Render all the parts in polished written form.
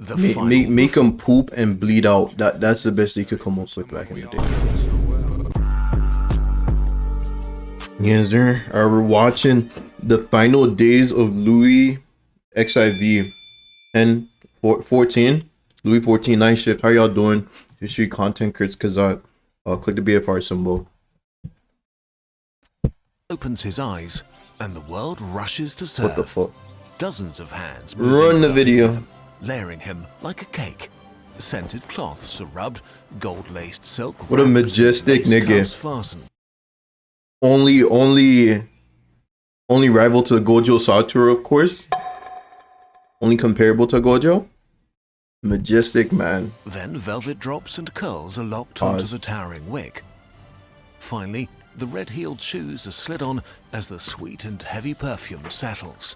The Make them poop and bleed out. That's the best they could come up with back in the day. Yes, sir. We're watching the final days of Louis XIV 14. Louis 14 night shift. How y'all doing? History content crits Kazat. Click the BFR symbol. Opens his eyes and the world rushes to serve. What the fuck? Dozens of hands Run the video. Layering him like a cake. Scented cloths are rubbed, gold-laced silk. What a majestic nigga. Fastened. Only rival to Gojo Satoru, of course. Only comparable to Gojo. Majestic man. Then velvet drops and curls are locked onto the towering wig. Finally, the red-heeled shoes are slid on as the sweet and heavy perfume settles.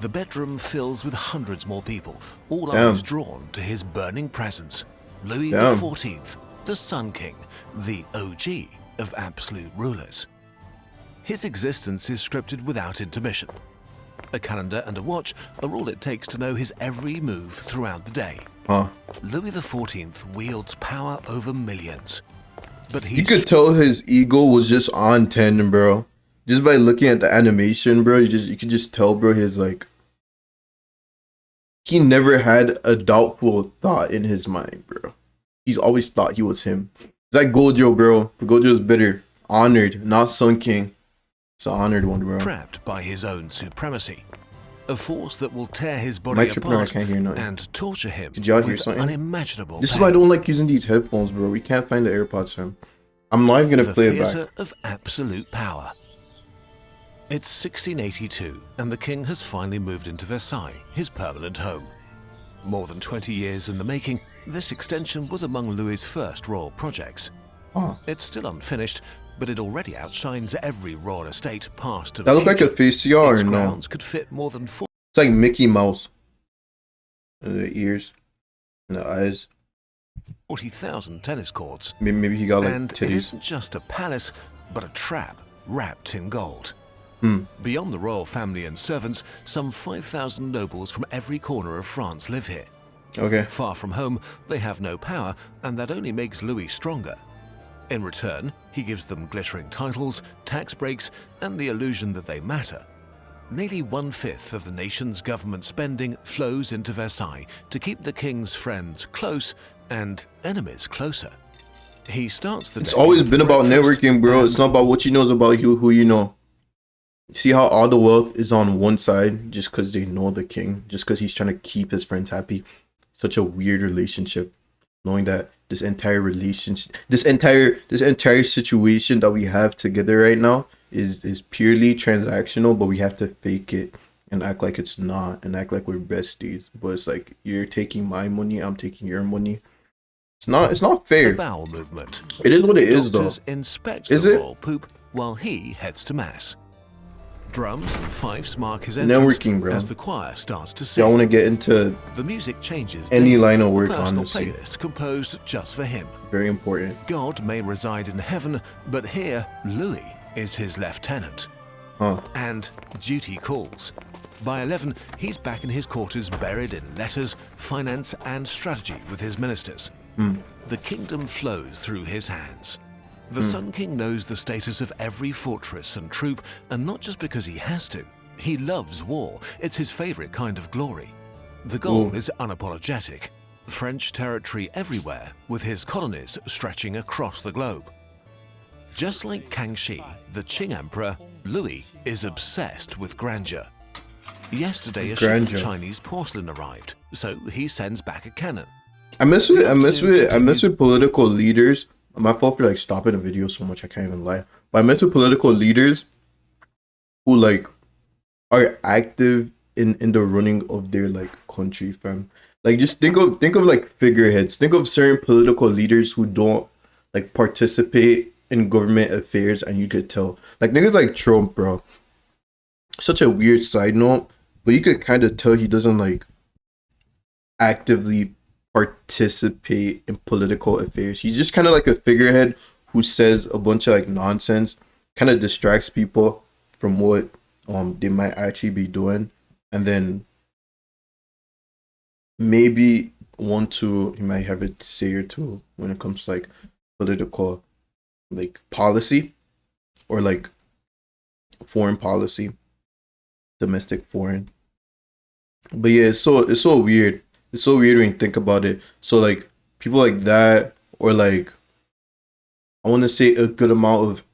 The bedroom fills with hundreds more people, all eyes drawn to his burning presence. Louis XIV, the Sun King, the OG of absolute rulers. His existence is scripted without intermission. A calendar and a watch are all it takes to know his every move throughout the day. Louis XIV wields power over millions. But you could tell his ego was just on 10, bro. Just by looking at the animation, bro, you could just tell, bro, his like he never had a doubtful thought in his mind, bro. He's always thought he was him. It's like Gojo, bro. But Gojo's bitter. Honored, not Sun King. It's an honored one, bro. Trapped by his own supremacy. A force that will tear his body apart and torture him with unimaginable This is why I don't like using these headphones, bro. We can't find the AirPods for him. I'm not even gonna play it back. The theater of absolute power. It's 1682, and the king has finally moved into Versailles, his permanent home. More than 20 years in the making, this extension was among Louis's first royal projects. It's still unfinished, but it already outshines every royal estate past to the future. That looked like a VCR, its no? grounds could fit more than 4. It's like Mickey Mouse. And the ears, and the eyes. 40,000 tennis courts. Maybe he got like and titties. It isn't just a palace, but a trap wrapped in gold. Beyond the royal family and servants, some 5,000 nobles from every corner of France live here. Okay. Far from home, they have no power, and that only makes Louis stronger. In return, he gives them glittering titles, tax breaks, and the illusion that they matter. Nearly 1/5 of the nation's government spending flows into Versailles to keep the king's friends close and enemies closer. He starts the day. It's always been about networking, bro. It's not about what you know, it's about who you know. See how all the wealth is on one side just because they know the king, just because he's trying to keep his friends happy. Such a weird relationship, knowing that this entire relationship, this entire situation that we have together right now is purely transactional, but we have to fake it and act like it's not, and act like we're besties. But it's like, you're taking my money, I'm taking your money. It's not fair. The bowel movement. It is what it is, though. Inspects the royal poop while he heads to mass. Drums and fifes mark his entrance as the choir starts to sing. Y'all want to get into the music changes any line of work, honestly. honestly. Playlist composed just for him. Very important. God may reside in heaven, but here Louis is his lieutenant. And duty calls. By 11, he's back in his quarters, buried in letters, finance, and strategy with his ministers. The kingdom flows through his hands. The Sun King knows the status of every fortress and troop, and not just because he has to. He loves war. It's his favorite kind of glory. The goal is unapologetic. French territory everywhere, with his colonies stretching across the globe. Just like Kangxi, the Qing emperor, Louis is obsessed with grandeur. Yesterday, a ship of Chinese porcelain arrived, so he sends back a cannon. I mess with political leaders. My fault for like stopping the video so much, I can't even lie. But I mess with political leaders who like are active in the running of their like country, fam. Like, just think of like figureheads. Think of certain political leaders who don't like participate in government affairs, and you could tell. Like niggas like Trump, bro. Such a weird side note, but you could kind of tell he doesn't like actively participate in political affairs. He's just kind of like a figurehead who says a bunch of like nonsense, kind of distracts people from what they might actually be doing, and then maybe one to he might have a say or two when it comes to like political like policy or like foreign policy, domestic foreign. But yeah, it's so weird. It's so weird when you think about it. So like people like that, or like I want to say a good amount of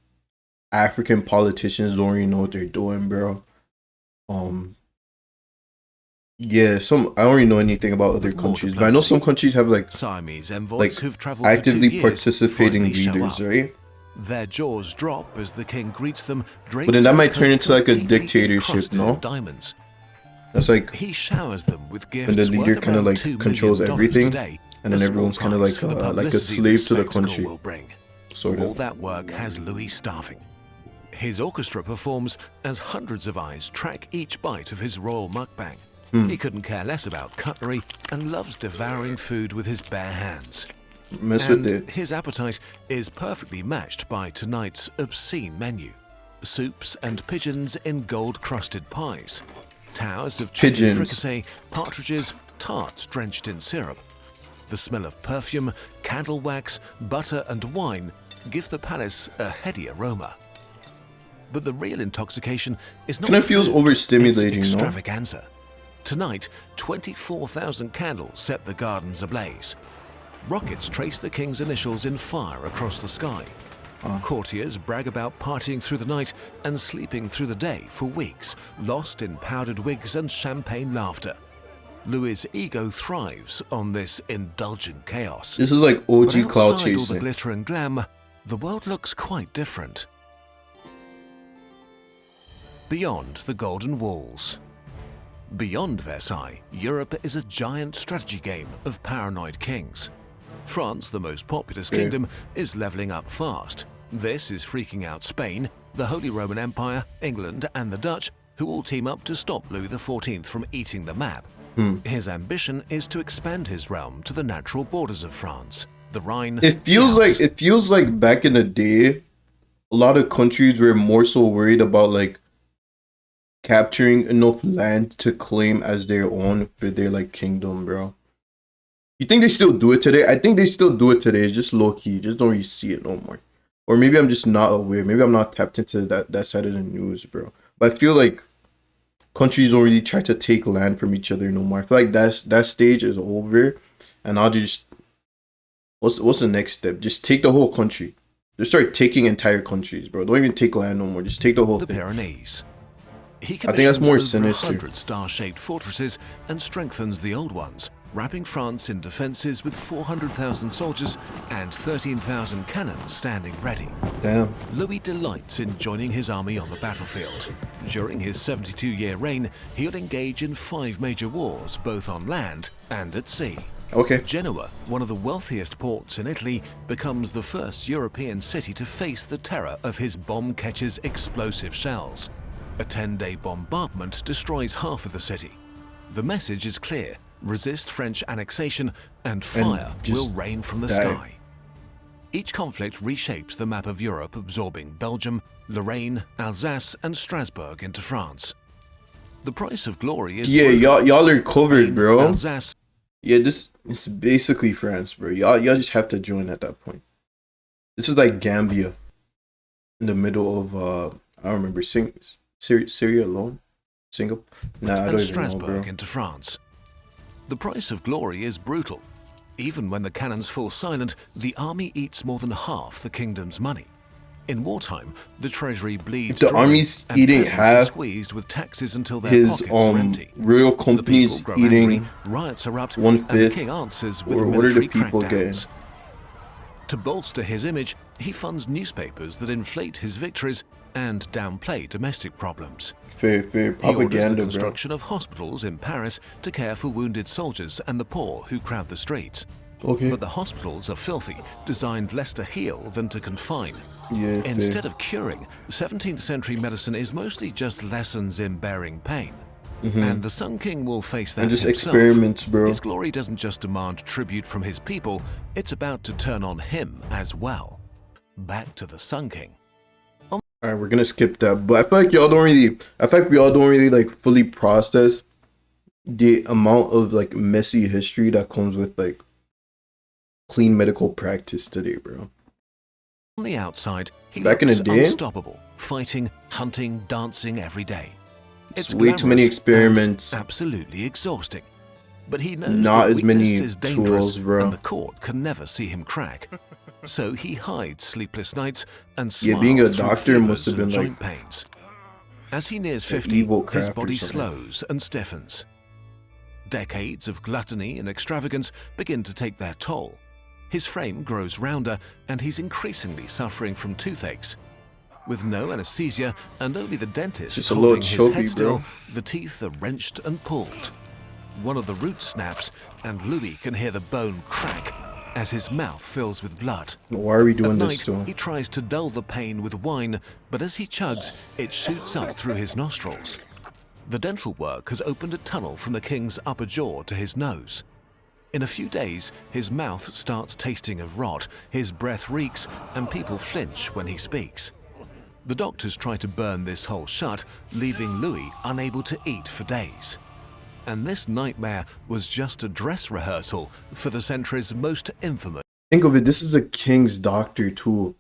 African politicians don't really know what they're doing, bro. Um, yeah, some I don't really know anything about other countries, but I know some countries have like Siamese envoys like who've traveled actively for 2 years participating finally show leaders, up. right? Their jaws drop as the king greets them. But then that might turn into like a dictatorship, no? Diamonds. That's like He showers them with gifts when the leader worth kind of around like $2 controls million everything, today, and then a everyone's small kind of price for the like a publicity slave to the spectacle country, will bring. sort All of. that work has Louis starving. His orchestra performs as hundreds of eyes track each bite of his royal mukbang. He couldn't care less about cutlery and loves devouring food with his bare hands. Mess And with it. his appetite is perfectly matched by tonight's obscene menu. Soups and pigeons in gold-crusted pies. Towers of chicken Pigeons. fricassee, partridges, tarts drenched in syrup. The smell of perfume, candle wax, butter and wine give the palace a heady aroma. But the real intoxication is not Kind of feels food, overstimulating, it's no? extravaganza. Tonight, 24,000 candles set the gardens ablaze. Rockets trace the king's initials in fire across the sky. Courtiers brag about partying through the night and sleeping through the day for weeks, lost in powdered wigs and champagne laughter. Louis's ego thrives on this indulgent chaos. This is like But OG cloud outside all the chasing. glitter and glam, the world looks quite different. Beyond the Golden Walls. Beyond Versailles, Europe is a giant strategy game of paranoid kings. France, the most populous kingdom, is leveling up fast. This is freaking out Spain, the Holy Roman Empire, England, and the Dutch, who all team up to stop Louis XIV from eating the map. His ambition is to expand his realm to the natural borders of France, the Rhine. It feels the Alps. like back in the day, a lot of countries were more so worried about like capturing enough land to claim as their own for their like kingdom, bro. You think they still do it today? I think they still do it today. It's just low key. You just don't really see it no more. Or maybe I'm just not aware. Maybe I'm not tapped into that side of the news, bro. But I feel like countries don't really try to take land from each other no more. I feel like that stage is over, and I'll just what's the next step? Just take the whole country. Just start taking entire countries, bro. Don't even take land no more. Just take the whole The thing. Pyrenees. He I think that's more commissions over sinister. 100 star-shaped fortresses and strengthens the old ones, wrapping France in defenses with 400,000 soldiers and 13,000 cannons standing ready. Damn. Louis delights in joining his army on the battlefield. During his 72-year reign, he'll engage in 5 major wars, both on land and at sea. Okay. Genoa, one of the wealthiest ports in Italy, becomes the first European city to face the terror of his bomb catcher's explosive shells. A 10-day bombardment destroys half of the city. The message is clear: resist French annexation and fire just will rain from the die. sky. Each conflict reshapes the map of Europe, absorbing Belgium, Lorraine, Alsace and Strasbourg into France. The price of glory is Yeah, y'all are covered, bro. Alsace. Yeah, it's basically France, bro. Y'all just have to join at that point. This is like Gambia in the middle of I don't remember Syria alone? Singapore? Nah, I and don't even know, Strasbourg bro. into France. The price of glory is brutal. Even when the cannons fall silent, the army eats more than half the kingdom's money. In wartime, the treasury bleeds The dry, army's and eating peasants are half squeezed with taxes until their His pockets are empty. royal The people company's grow eating angry, riots erupt, 1/5. and the king answers with Or what are the military people getting? crackdowns. To bolster his image, he funds newspapers that inflate his victories and downplay domestic problems. Fair He orders the propaganda, bro. construction of hospitals in Paris to care for wounded soldiers and the poor who crowd the streets. Okay. But the hospitals are filthy, designed less to heal than to confine. Yeah, fair. Instead of curing, 17th century medicine is mostly just lessons in bearing pain. And the Sun King will face that And just himself. experiments, bro. His glory doesn't just demand tribute from his people, it's about to turn on him as well. Back to the Sun King. Alright, we're gonna skip that. But I feel like we all don't really like fully process the amount of like messy history that comes with like clean medical practice today, bro. On the outside, he Back in looks the day, unstoppable, fighting, hunting, dancing every day. it's way too many experiments. Absolutely exhausting. But he knows Not that as many weakness is dangerous, tools, bro. and the court can never see him crack. So he hides sleepless nights and Yeah, smiles being a through doctor must fevers have been and like joint pains. As he nears an 50, evil his craft or body something. slows and stiffens. Decades of gluttony and extravagance begin to take their toll. His frame grows rounder, and he's increasingly suffering from toothaches. With no anesthesia and only the dentist Just a little holding his chubby, head still, bro. the teeth are wrenched and pulled. One of the roots snaps, and Louis can hear the bone crack as his mouth fills with blood. Why are we doing At this night, to him? he tries to dull the pain with wine, but as he chugs, it shoots up through his nostrils. The dental work has opened a tunnel from the king's upper jaw to his nose. In a few days, his mouth starts tasting of rot, his breath reeks, and people flinch when he speaks. The doctors try to burn this hole shut, leaving Louis unable to eat for days. And this nightmare was just a dress rehearsal for the century's most infamous. Think of it, this is a king's doctor too.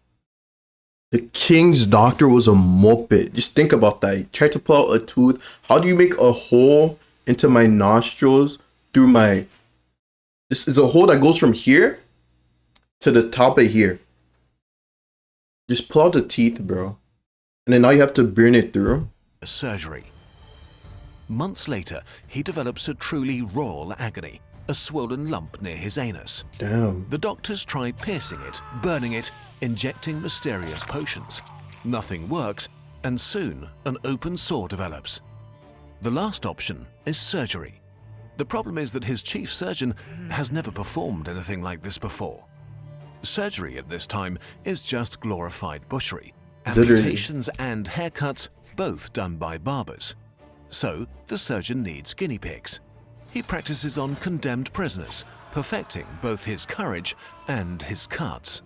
The king's doctor was a muppet. Just think about that. He tried to pull out a tooth. How do you make a hole into my nostrils through my... This is a hole that goes from here to the top of here. Just pull out the teeth, bro. And then now you have to burn it through. surgery. Months later, he develops a truly royal agony, a swollen lump near his anus. Damn. The doctors try piercing it, burning it, injecting mysterious potions. Nothing works, and soon an open sore develops. The last option is surgery. The problem is that his chief surgeon has never performed anything like this before. Surgery at this time is just glorified butchery. Literally. Amputations and haircuts, both done by barbers. So the surgeon needs guinea pigs. He practices on condemned prisoners, perfecting both his courage and his cuts.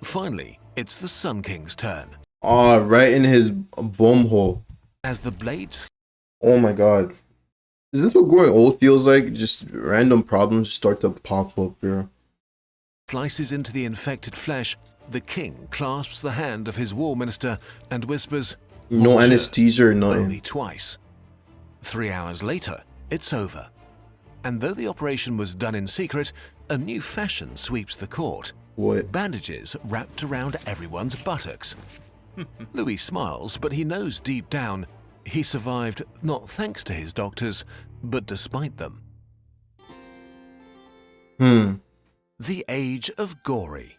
Finally, it's the Sun King's turn. Ah, right in his bum hole. As the blade Oh my god. Is this what growing old feels like? Just random problems start to pop up here. slices into the infected flesh, the king clasps the hand of his war minister and whispers, No "Monsieur," anesthesia or nothing. only twice. 3 hours later, it's over. And though the operation was done in secret, a new fashion sweeps the court. What? Bandages wrapped around everyone's buttocks. Louis smiles, but he knows deep down he survived not thanks to his doctors, but despite them. The Age of Gory.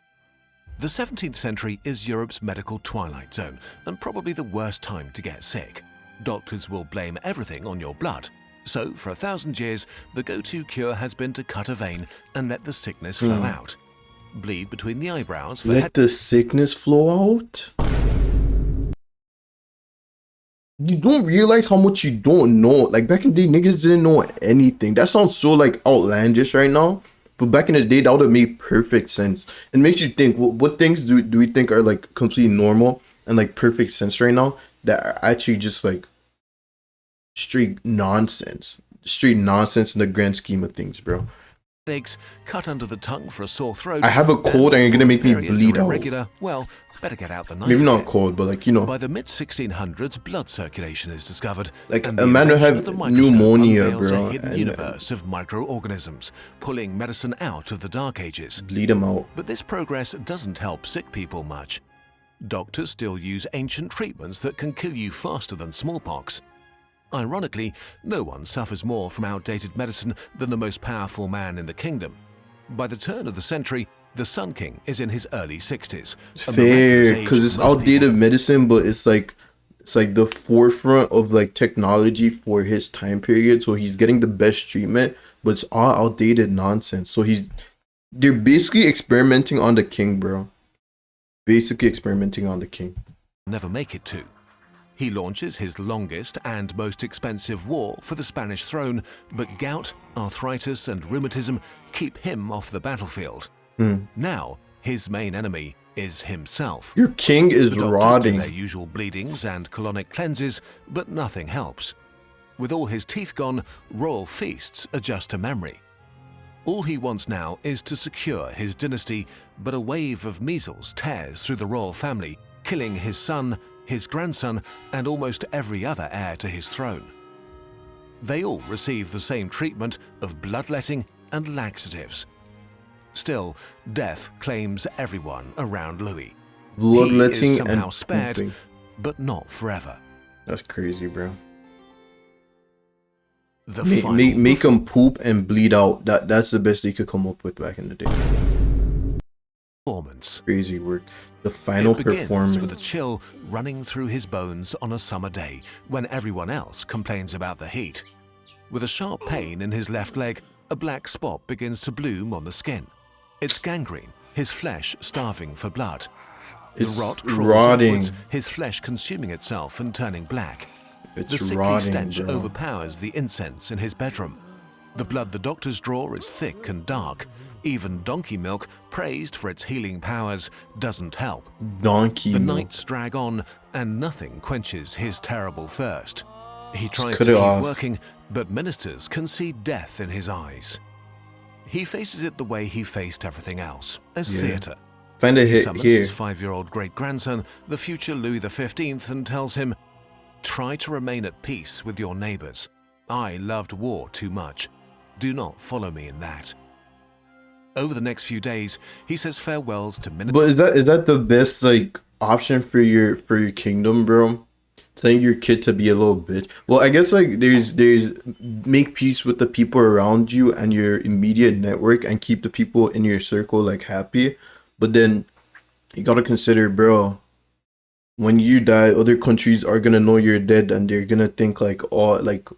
The 17th century is Europe's medical twilight zone, and probably the worst time to get sick. Doctors will blame everything on your blood. So, for 1,000 years, the go-to cure has been to cut a vein and let the sickness flow out. Bleed between the eyebrows for Let the sickness flow out? You don't realize how much you don't know. Like back in the day, niggas didn't know anything. That sounds so like outlandish right now. But back in the day, that would have made perfect sense. It makes you think, what things do we think are like completely normal and like perfect sense right now that are actually just like straight nonsense. Straight nonsense in the grand scheme of things, bro. headaches, cut under the tongue for a sore throat. I have a cold and you're gonna make me bleed out. Irregular, well, better get out the knife. Maybe not cold, but like, you know. By the mid-1600s, blood circulation is discovered. Like, and a the man will invention have of the microscope pneumonia, unveils bro, a hidden and, universe of microorganisms, pulling medicine out of the Dark Ages. Bleed him out. But this progress doesn't help sick people much. Doctors still use ancient treatments that can kill you faster than smallpox. Ironically, no one suffers more from outdated medicine than the most powerful man in the kingdom. By the turn of the century, the Sun King is in his early 60s. Fair, because it's outdated medicine, but it's like the forefront of like technology for his time period. So he's getting the best treatment, but it's all outdated nonsense. So they're basically experimenting on the king, bro. Basically experimenting on the king. Never make it to. He launches his longest and most expensive war for the Spanish throne, but gout, arthritis, and rheumatism keep him off the battlefield. Now, his main enemy is himself. Your king is The doctors rotting. do their usual bleedings and colonic cleanses, but nothing helps. With all his teeth gone, royal feasts are just a memory. All he wants now is to secure his dynasty, but a wave of measles tears through the royal family, killing his son, his grandson, and almost every other heir to his throne. They all receive the same treatment of bloodletting and laxatives. Still, death claims everyone around Louis. Bloodletting he is somehow and spared, pooping. but not forever. That's crazy, bro. The Make him poop and bleed out. That's the best they could come up with back in the day. Performance. Crazy work. The final It begins performance. with a chill running through his bones on a summer day when everyone else complains about the heat. With a sharp pain in his left leg, a black spot begins to bloom on the skin. It's gangrene, his flesh starving for blood. It's the rot crawls rotting. upwards, his flesh consuming itself and turning black. It's The sickly rotting, stench bro. overpowers the incense in his bedroom. The blood the doctors draw is thick and dark. Even donkey milk, praised for its healing powers, doesn't help. Donkey The milk. nights drag on, and nothing quenches his terrible thirst. He tries cut to it keep off. working, but ministers can see death in his eyes. He faces it the way he faced everything else, as Yeah. theatre. Find a He hit summons here. his 5-year-old great-grandson, the future Louis XV, and tells him, "Try to remain at peace with your neighbors. I loved war too much. Do not follow me in that." Over the next few days, he says farewells to ministers. But is that the best like option for your kingdom, bro? Telling your kid to be a little bitch. Well, I guess like there's make peace with the people around you and your immediate network and keep the people in your circle like happy. But then you gotta consider, bro, when you die, other countries are gonna know you're dead and they're gonna think like, oh, like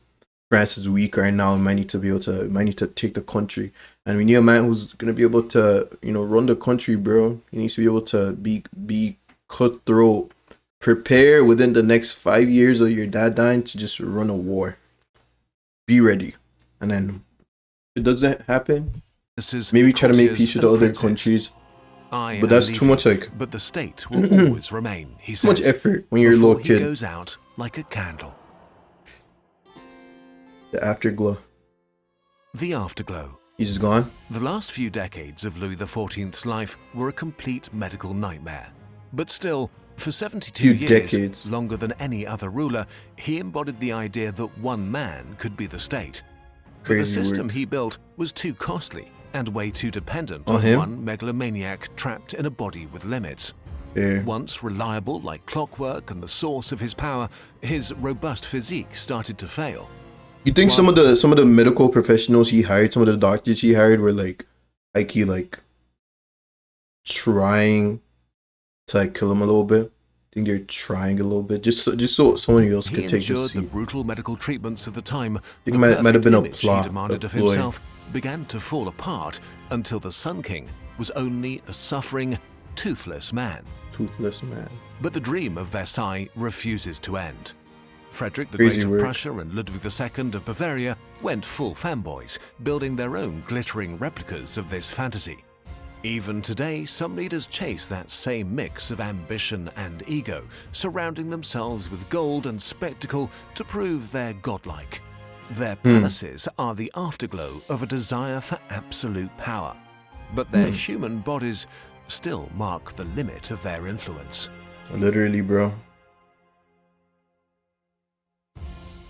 France is weak right now and might need to take the country. And we need a man who's gonna be able to, run the country, bro. He needs to be able to be cutthroat. Prepare within the next 5 years of your dad dying to just run a war. Be ready. And then if it doesn't happen, maybe try to make peace with the other countries. But that's too much But the state will always remain, he too says. much effort when you're a little Before kid. He goes out like a candle. The afterglow. The afterglow. He's just gone. The last few decades of Louis XIV's life were a complete medical nightmare. But still, for 72 Few years, decades. longer than any other ruler, he embodied the idea that one man could be the state. But the Crazy system work. he built was too costly and way too dependent On on him? one megalomaniac trapped in a body with limits. Yeah. Once reliable like clockwork and the source of his power, his robust physique started to fail. You think some of the medical professionals he hired, some of the doctors he hired were he trying to kill him a little bit? I think they're trying a little bit, just so someone else He could take the endured the seat. brutal medical treatments of the time. It The might have perfect been a image plot, he demanded a of ploy. himself began to fall apart until the Sun King was only a suffering, toothless man. Toothless man. But the dream of Versailles refuses to end. Frederick the Crazy Great of work. Prussia and Ludwig II of Bavaria went full fanboys, building their own glittering replicas of this fantasy. Even today, some leaders chase that same mix of ambition and ego, surrounding themselves with gold and spectacle to prove they're godlike. Their palaces are the afterglow of a desire for absolute power, but their human bodies still mark the limit of their influence. Literally, bro.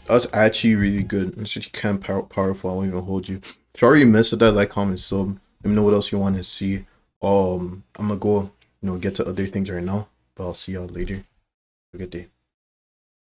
That was actually really good. It's just kind of powerful. I won't even hold you. Sorry you missed with that, like, comment, sub. Let me know what else you want to see. I'm gonna go, get to other things right now. But I'll see y'all later. Have a good day.